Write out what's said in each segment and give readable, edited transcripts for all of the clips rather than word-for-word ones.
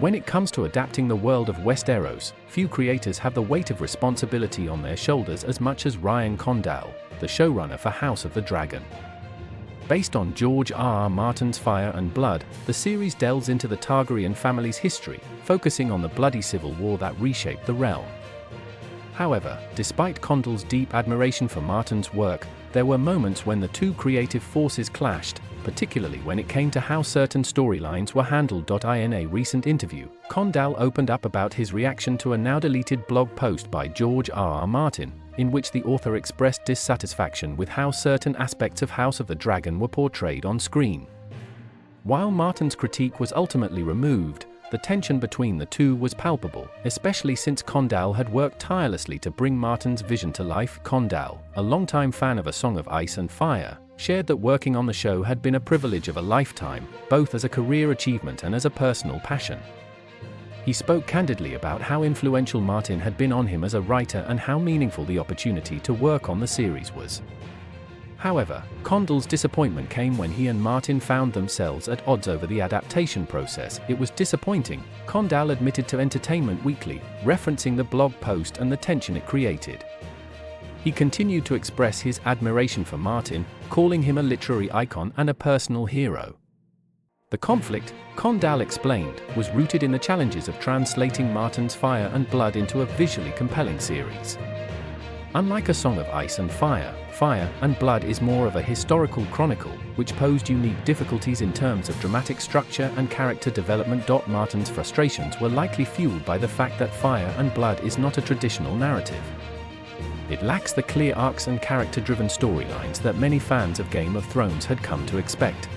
When it comes to adapting the world of Westeros, few creators have the weight of responsibility on their shoulders as much as Ryan Condal, the showrunner for House of the Dragon. Based on George R.R. Martin's Fire and Blood, the series delves into the Targaryen family's history, focusing on the bloody civil war that reshaped the realm. However, despite Condal's deep admiration for Martin's work, there were moments when the two creative forces clashed, particularly when it came to how certain storylines were handled. In a recent interview, Condal opened up about his reaction to a now-deleted blog post by George R.R. Martin, in which the author expressed dissatisfaction with how certain aspects of House of the Dragon were portrayed on screen. While Martin's critique was ultimately removed, the tension between the two was palpable, especially since Condal had worked tirelessly to bring Martin's vision to life. Condal, a longtime fan of A Song of Ice and Fire, shared that working on the show had been a privilege of a lifetime, both as a career achievement and as a personal passion. He spoke candidly about how influential Martin had been on him as a writer and how meaningful the opportunity to work on the series was. However, Condal's disappointment came when he and Martin found themselves at odds over the adaptation process. It was disappointing, Condal admitted to Entertainment Weekly, referencing the blog post and the tension it created. He continued to express his admiration for Martin, calling him a literary icon and a personal hero. The conflict, Condal explained, was rooted in the challenges of translating Martin's Fire and Blood into a visually compelling series. Unlike A Song of Ice and Fire, Fire and Blood is more of a historical chronicle, which posed unique difficulties in terms of dramatic structure and character development. Martin's frustrations were likely fueled by the fact that Fire and Blood is not a traditional narrative. It lacks the clear arcs and character-driven storylines that many fans of Game of Thrones had come to expect.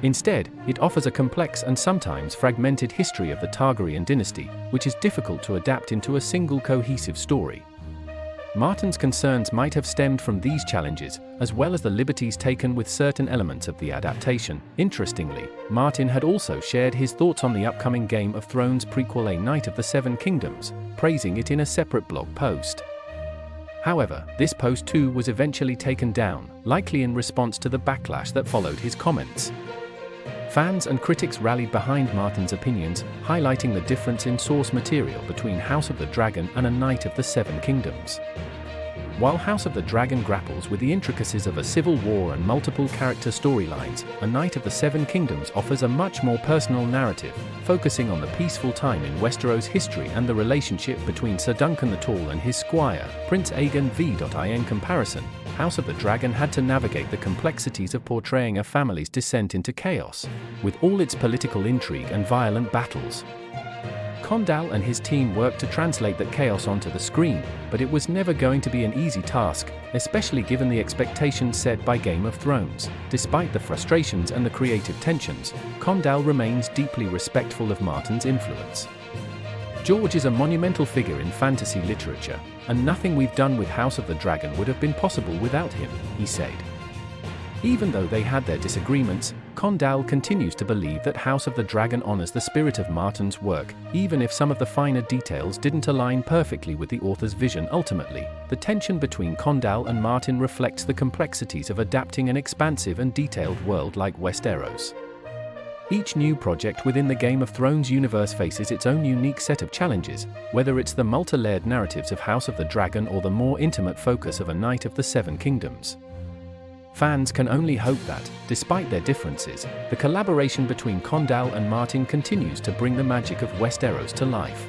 Instead, it offers a complex and sometimes fragmented history of the Targaryen dynasty, which is difficult to adapt into a single cohesive story. Martin's concerns might have stemmed from these challenges, as well as the liberties taken with certain elements of the adaptation. Interestingly, Martin had also shared his thoughts on the upcoming Game of Thrones prequel A Night of the Seven Kingdoms, praising it in a separate blog post. However, this post too was eventually taken down, likely in response to the backlash that followed his comments. Fans and critics rallied behind Martin's opinions, highlighting the difference in source material between House of the Dragon and A Night of the Seven Kingdoms. While House of the Dragon grapples with the intricacies of a civil war and multiple character storylines, A Night of the Seven Kingdoms offers a much more personal narrative, focusing on the peaceful time in Westeros history and the relationship between Sir Duncan the Tall and his squire, Prince Aegon V. In comparison, House of the Dragon had to navigate the complexities of portraying a family's descent into chaos, with all its political intrigue and violent battles. Condal and his team worked to translate that chaos onto the screen, but it was never going to be an easy task, especially given the expectations set by Game of Thrones. Despite the frustrations and the creative tensions, Condal remains deeply respectful of Martin's influence. George is a monumental figure in fantasy literature, and nothing we've done with House of the Dragon would have been possible without him, he said. Even though they had their disagreements, Condal continues to believe that House of the Dragon honors the spirit of Martin's work, even if some of the finer details didn't align perfectly with the author's vision. Ultimately, the tension between Condal and Martin reflects the complexities of adapting an expansive and detailed world like Westeros. Each new project within the Game of Thrones universe faces its own unique set of challenges, whether it's the multi-layered narratives of House of the Dragon or the more intimate focus of A Night of the Seven Kingdoms. Fans can only hope that, despite their differences, the collaboration between Condal and Martin continues to bring the magic of Westeros to life.